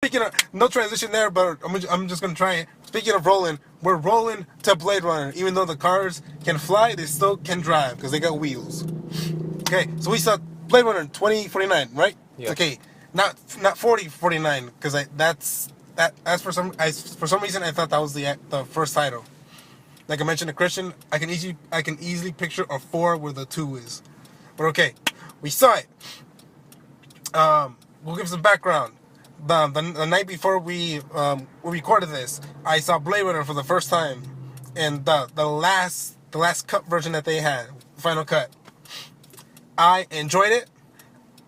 speaking of no transition there, but I'm just gonna try it. Speaking of rolling, we're rolling to Blade Runner. Even though the cars can fly, they still can drive because they got wheels. Okay, so we saw Blade Runner 2049, right? Yeah. Okay, not 4049 because that's for some reason I thought that was the first title. Like I mentioned to Christian, I can easily picture a 4 where the 2 is. But okay, we saw it. We'll give some background. The night before we recorded this, I saw Blade Runner for the first time, and the last cut version that they had, final cut. I enjoyed it.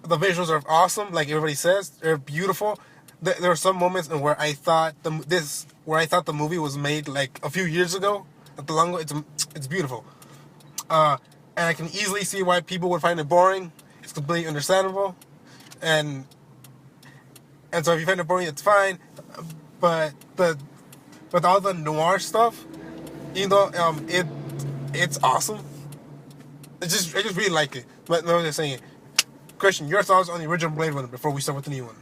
The visuals are awesome, like everybody says. They're beautiful. There were some moments in where I thought the movie was made like a few years ago. At the long, it's beautiful, and I can easily see why people would find it boring. It's completely understandable, and so if you find it boring, it's fine. But all the noir stuff, even though it's awesome. I just really like it. But no, I'm just saying, Christian, your thoughts on the original Blade Runner before we start with the new one?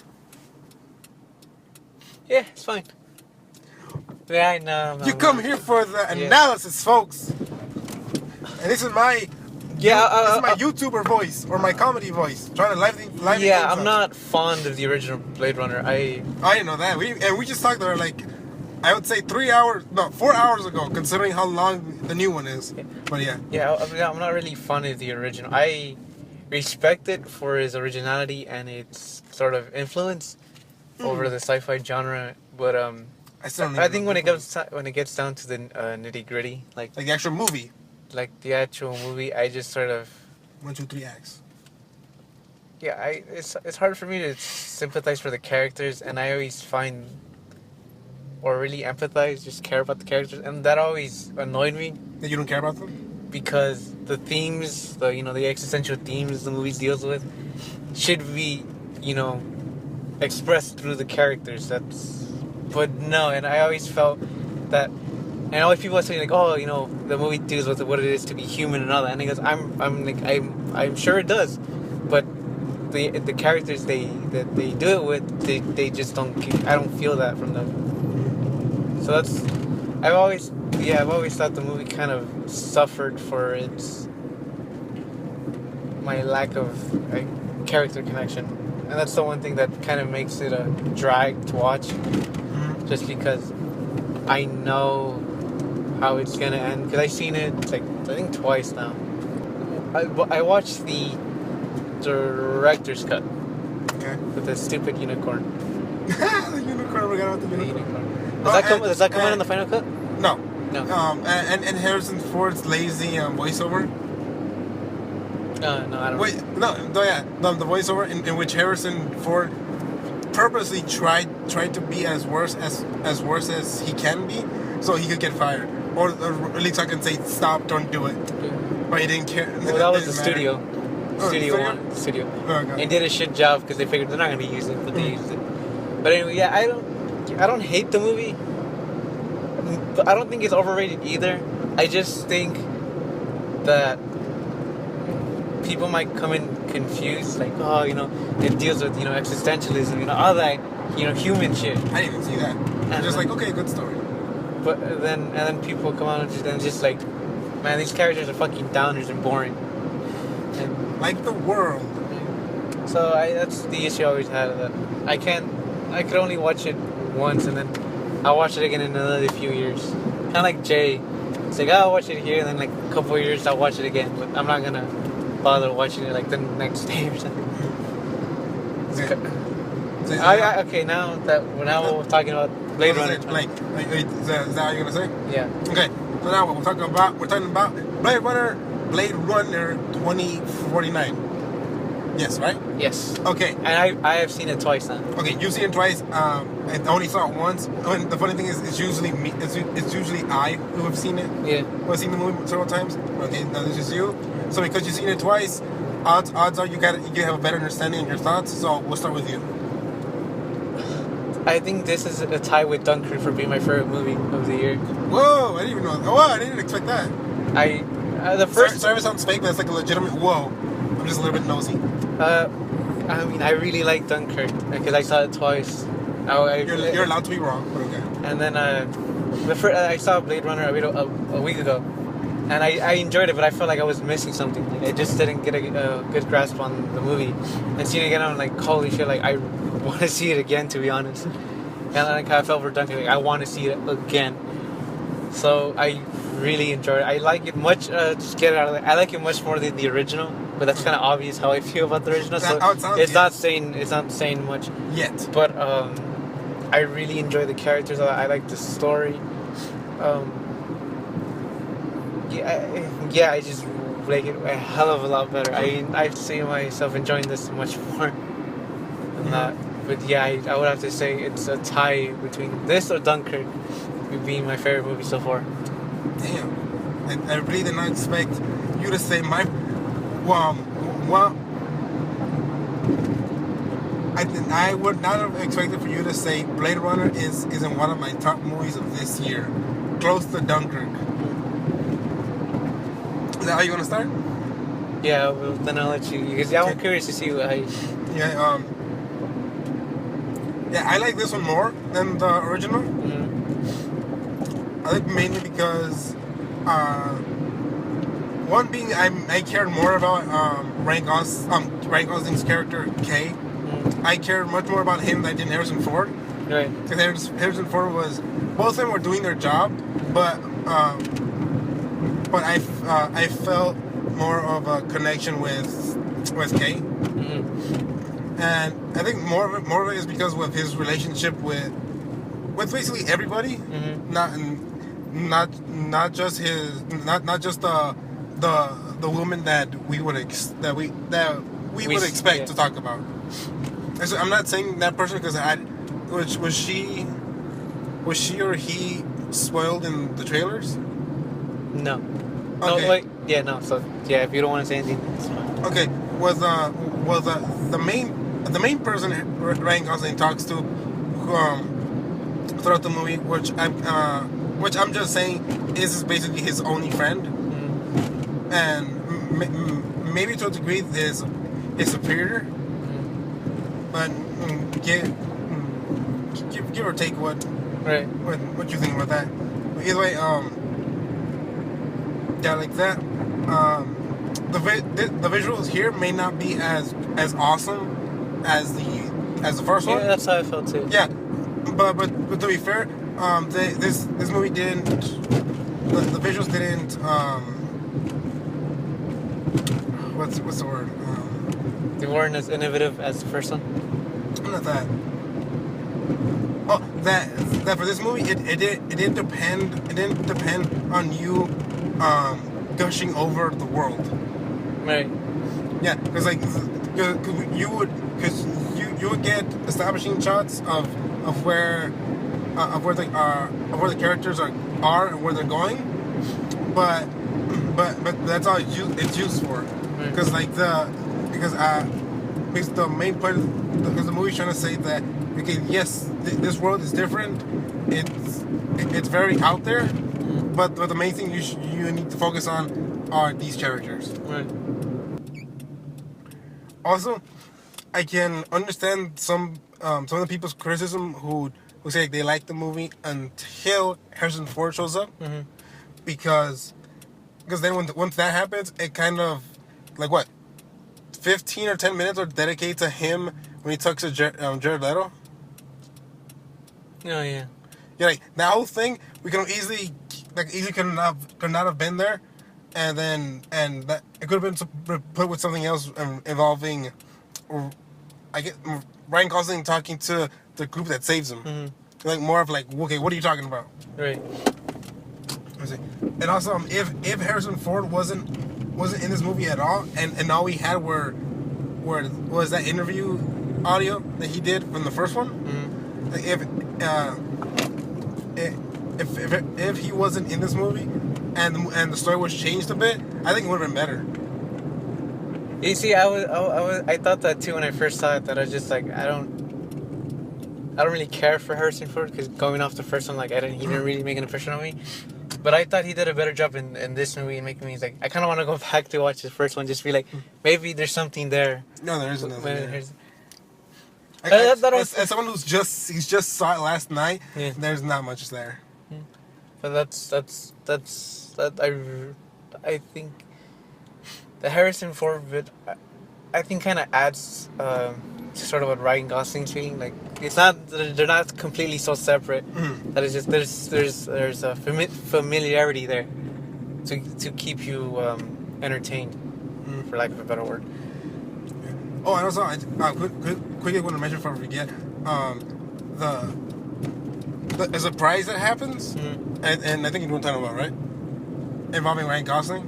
Yeah, it's fine. Yeah, I know. You come here for the analysis, folks. And this is my YouTuber voice or my comedy voice, trying to liven Yeah, I'm not fond of the original Blade Runner. I didn't know that. We just talked there like I would say 4 hours ago, considering how long the new one is. But yeah. Yeah, I'm not really fond of the original. I respect it for its originality and its sort of influence over the sci-fi genre, but I think when it gets down to the nitty gritty, like the actual movie, the actual movie, I just sort of 1, 2, 3 acts. Yeah, it's hard for me to sympathize for the characters, and I always find or really empathize, just care about the characters, and that always annoyed me. That you don't care about them? Because the themes, the existential themes the movie deals with, should be, expressed through the characters. But no, and I always felt that, and always people are saying like, oh, the movie deals with what it is to be human and all that, and he goes, I'm sure it does, but the characters they do it with, they just don't. I don't feel that from them. So I've always thought the movie kind of suffered for my lack of character connection, and that's the one thing that kind of makes it a drag to watch. Just because I know how it's gonna end, because I've seen it I think twice now. I watched the director's cut. Okay. With the stupid unicorn. The unicorn. We got out the unicorn. Does that come out in the final cut? No. No. And Harrison Ford's lazy voiceover. No, I don't. Wait, the voiceover in which Harrison Ford purposely tried to be as worse as he can be, so he could get fired, or at least I can say stop, don't do it. Yeah. But he didn't care. Well, that was the studio. Studio. Oh, okay. And did a shit job because they figured they're not going to use it, but they used it. But anyway, yeah, I don't hate the movie. But I don't think it's overrated either. I just think that people might come in confused, like, oh, it deals with, existentialism, all that, human shit. I didn't even see that. And just like, okay, good story. But then people come out and just like, man, these characters are fucking downers and boring. And like the world. So that's the issue I always had. That I could only watch it once, and then I'll watch it again in another few years. Kind of like Jay. It's like, I'll watch it here, and then like a couple of years I'll watch it again. But I'm not gonna bother watching it like the next day or something. Okay, now we're talking about Blade Runner. Is that what you're gonna say? Yeah. Okay. So now we're talking about Blade Runner 2049. Yes, right? Yes. Okay. And I have seen it twice now. Okay, you've seen it twice. I only saw it once. And the funny thing is, it's usually me. It's usually I who have seen it. Yeah. Who have seen the movie several times. Okay, now this is you. So because you've seen it twice, odds are you have a better understanding of your thoughts. So we'll start with you. I think this is a tie with Dunkirk for being my favorite movie of the year. Whoa! I didn't even know. Whoa! I didn't expect that. The first. Sorry if it sounds fake, but it's like a legitimate. Whoa! I'm just a little bit nosy. I mean, I really like Dunkirk because I saw it twice, You're allowed to be wrong, but okay. And then I saw Blade Runner a week ago, and I enjoyed it, but I felt like I was missing something. Like, I just didn't get a good grasp on the movie. And seeing it again, I'm like, holy shit! Like, I want to see it again, to be honest. And like I felt for Dunkirk, like I want to see it again. So I really enjoyed it. I like it much. Just get it out of there. I like it much more than the original, but that's kind of obvious how I feel about the original. So it's not saying much yet. But I really enjoy the characters. I like the story. I just like it a hell of a lot better. I see myself enjoying this much more than that. But yeah, I would have to say it's a tie between this or Dunkirk being my favorite movie so far. Damn. I really did not expect you to say my... Well, I would not have expected for you to say Blade Runner is in one of my top movies of this year. Close to Dunkirk. Is that how you want to start? Yeah, well, then I'll let you... Because I'm curious to see how you... Yeah, I like this one more than the original. Mm-hmm. I think mainly because, one being I cared more about Ryan Gosling's character Kay. Mm-hmm. I cared much more about him than I did Harrison Ford. Right. Because Harrison Ford was, both of them were doing their job, but I felt more of a connection with Kay. Mm-hmm. And I think more of it is because of his relationship with basically everybody, mm-hmm. not just the woman that we would expect to talk about. And so I'm not saying that person because was she or he spoiled in the trailers? No. Okay. No, wait. Yeah, no. So yeah, if you don't want to say anything, it's fine. Okay. Was the main person Ryan Gosling talks to throughout the movie, which I'm just saying is basically his only friend, Mm-hmm. and maybe to a degree is his superior, Mm-hmm. but give or take what you think about that. But either way, yeah, like that. The visuals here may not be as awesome as the first one. Yeah, that's how I felt too. Yeah, but to be fair, this movie didn't. The visuals didn't. What's the word? They weren't as innovative as the first one. Not that. Oh, that for this movie, it didn't depend on you gushing over the world. Right. Yeah, because you would get establishing shots of where the characters are and where they're going, but that's all it's used for. Because because the main point because the movie's trying to say that yes, this world is different. It's very out there, but the main thing you need to focus on are these characters. Right. Also, I can understand some of the people's criticism who say they like the movie until Harrison Ford shows up, Mm-hmm. because then once that happens, it kind of 15 or 10 minutes are dedicated to him when he talks to Jared Leto. Oh yeah. Yeah, like that whole thing we can easily could not have been there, and that it could have been put with something else involving, I get Ryan Gosling talking to the group that saves him. Mm-hmm. More of okay, what are you talking about? Right. And also, if Harrison Ford wasn't in this movie at all, and all we had was that interview audio that he did from the first one. Mm-hmm. If he wasn't in this movie, and the story was changed a bit, I think it would have been better. You see, I thought that too when I first saw it. That I was just like, I don't really care for Harrison Ford because going off the first one, he didn't really make an impression on me. But I thought he did a better job in this movie and making me I kind of want to go back to watch the first one, just be like, maybe there's something there. No, there isn't nothing there. As someone he's just saw it last night, Yeah. there's not much there. But I think the Harrison Ford bit, I think kind of adds sort of what Ryan Gosling's feeling. Like it's not, they're not completely so separate. That it's just there's a familiarity there to keep you entertained, for lack of a better word. Oh, and also, quickly want to mention before I forget, the surprise that happens, and I think you know what I'm talking about, right? Involving Ryan Gosling.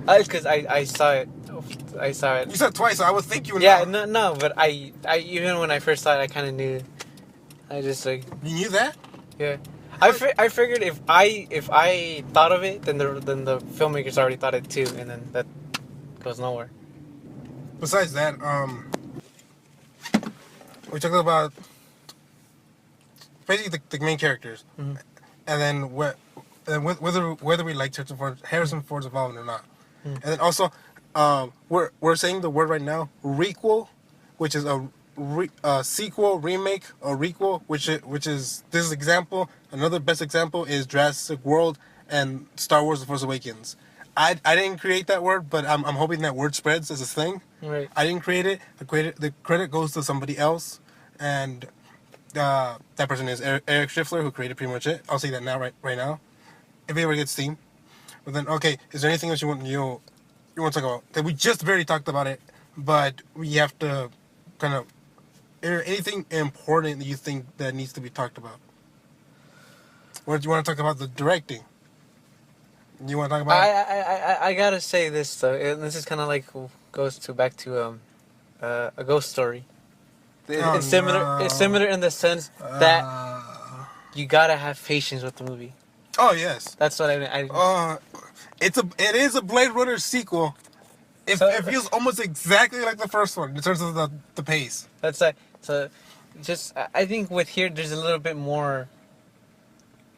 Because I saw it. I saw it. You said it twice, so I would think you would Yeah, know. no, but I even when I first saw it, I kind of knew. I just like, You knew that? yeah. I figured if I thought of it, then the filmmakers already thought it too, and then that goes nowhere. Besides that, we talked about basically the main characters, and then whether we like Harrison Ford's involvement or not, and then also we're saying the word right now, requel, which is a sequel, remake, or requel, which is this example. Another best example is Jurassic World and Star Wars: The Force Awakens. I didn't create that word, but I'm hoping that word spreads as a thing. Right. I didn't create it. The credit goes to somebody else, and that person is Eric Schiffler, who created pretty much it. I'll say that now, right now, if it ever gets steam. But then, okay, is there anything else you want to talk about? 'Cause we just barely talked about it, but we have to kind of, is there anything important that you think that needs to be talked about? Or do you want to talk about the directing? You want to talk about? I gotta say this though, and this is kind of like goes back to a ghost story. It's similar. No. It's similar in the sense that you gotta have patience with the movie. Oh yes. That's what I It is a Blade Runner sequel. It feels almost exactly like the first one in terms of the pace. That's like, so. Just I think with here there's a little bit more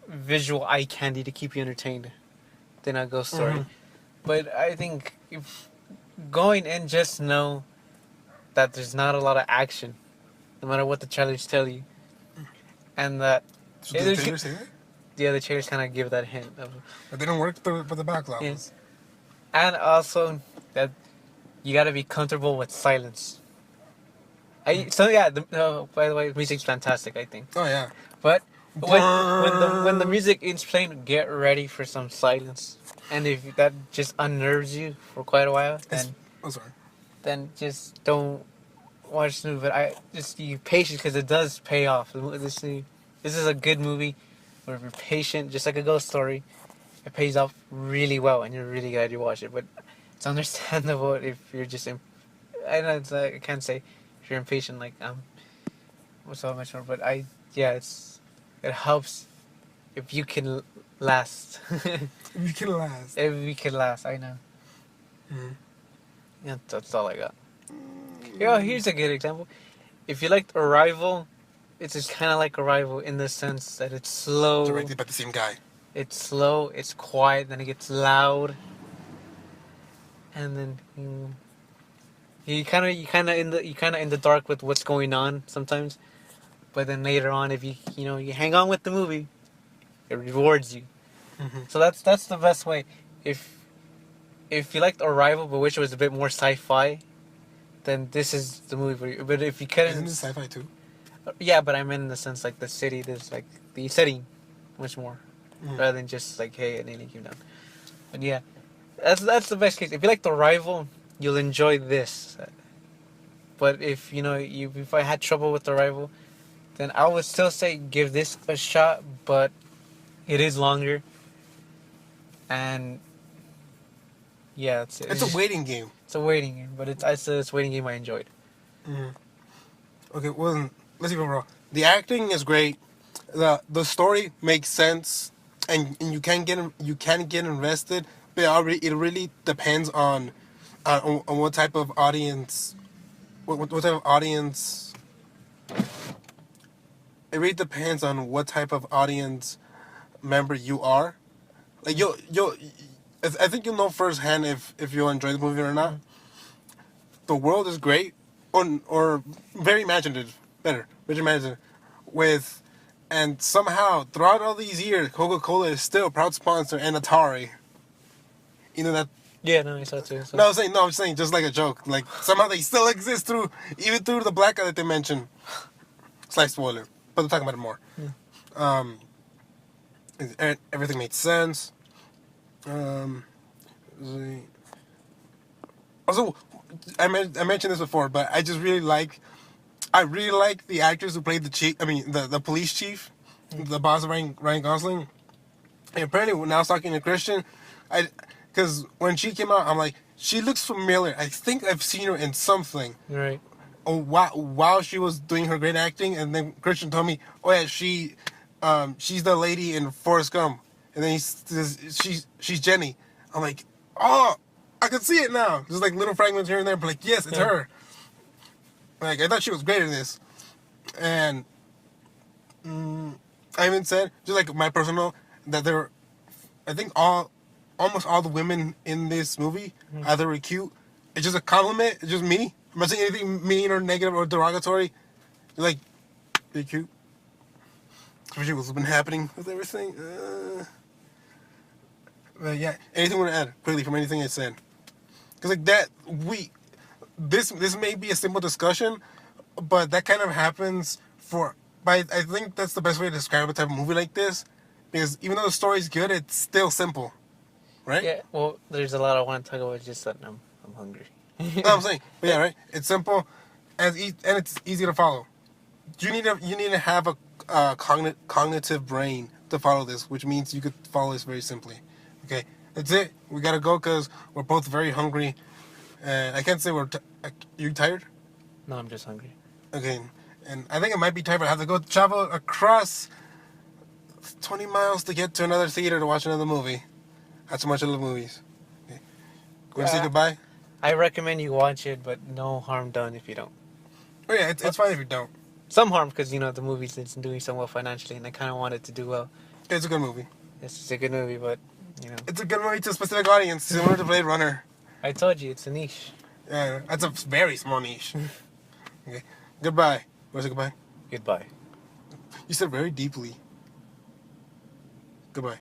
visual eye candy to keep you entertained than a ghost story. But I think if going in, just know that there's not a lot of action, no matter what the trailers tell you, and that So did the trailers say that? yeah, the trailers kind of give that hint of, But they don't work for the backlog. yes. And also that you got to be comfortable with silence. By the way, music's fantastic, I think. Oh yeah. But when the music is playing, get ready for some silence. And if that just unnerves you for quite a while, then just don't watch the movie. But just be patient because it does pay off. This is a good movie. But if you're patient, just like a ghost story, it pays off really well, and you're really glad you watched it. But it's understandable if you're just I know I can't say if you're impatient like so much more. But it helps if you can last. We can last. If we can last, I know. Mm-hmm. Yeah, that's all I got. Yeah, here's a good example. If you liked Arrival, it's just kind of like Arrival in the sense that it's slow. Directed by the same guy. It's slow. It's quiet. Then it gets loud, and then you kind of in the dark with what's going on sometimes. But then later on, if you hang on with the movie, it rewards you. So that's the best way. If you liked Arrival but wish it was a bit more sci-fi, then this is the movie for you. But if you couldn't, Isn't this sci-fi too? yeah, but I meant in the sense like the city, there's like the setting, much more, rather than just like hey an alien came down. But yeah, that's the best case. If you liked Arrival, you'll enjoy this. But if if I had trouble with Arrival, then I would still say give this a shot, but it is longer. And yeah, it's a waiting game. It's a waiting game, but it's a waiting game I enjoyed. Okay, well, let's see overall. The acting is great. The story makes sense, and you can get invested. But it really depends on what type of audience. What type of audience. It really depends on what type of audience member you are. Like I think you'll know firsthand if you'll enjoy the movie or not. The world is great. or very imaginative, better, very imaginative, with, and somehow throughout all these years, Coca-Cola is still a proud sponsor, and Atari. You know that. Yeah, no, I saw it too. So. No, I'm saying just like a joke. Like somehow they still exist even through the black guy that they mentioned. Slight spoiler, but we'll talk about it more. Everything made sense. Also, I mentioned this before, but I really like the actors who played the chief. I mean, the police chief, the boss of Ryan Gosling. And apparently, when I was talking to Christian, because when she came out, I'm like, she looks familiar. I think I've seen her in something. Right. Oh, while she was doing her great acting, and then Christian told me, oh yeah, she's the lady in Forrest Gump, and then she's Jenny. I'm like, oh, I can see it now. There's like little fragments here and there, but like, yes, it's her. Like, I thought she was great in this, and I even said, just like my personal, that I think almost all the women in this movie either were cute. It's just a compliment. It's just me. I'm not saying anything mean or negative or derogatory. You're like, they're cute. Especially what's been happening with everything. But yeah, anything you want to add quickly from anything I said? Because like that, this may be a simple discussion, but that kind of happens but I think that's the best way to describe a type of movie like this. Because even though the story's good, it's still simple. Right? Yeah, well, there's a lot I want to talk about, just that I'm hungry. No, I'm saying, but yeah, right. It's simple, and it's easy to follow. You need to have a cognitive brain to follow this, which means you could follow this very simply. Okay, that's it. We gotta go because we're both very hungry, and I can't say you tired? No, I'm just hungry. Okay, and I think I might be tired, but I have to go travel across 20 miles to get to another theater to watch another movie. That's how much I love movies. Okay. Want to say goodbye? I recommend you watch it, but no harm done if you don't. Oh yeah, it's fine if you don't. Some harm because, the movie's isn't doing so well financially, and I kind of want it to do well. It's a good movie. It's a good movie, but, It's a good movie to a specific audience, similar to Blade Runner. I told you, it's a niche. Yeah, that's a very small niche. Okay. Goodbye. Where's it goodbye? Goodbye. You said very deeply. Goodbye.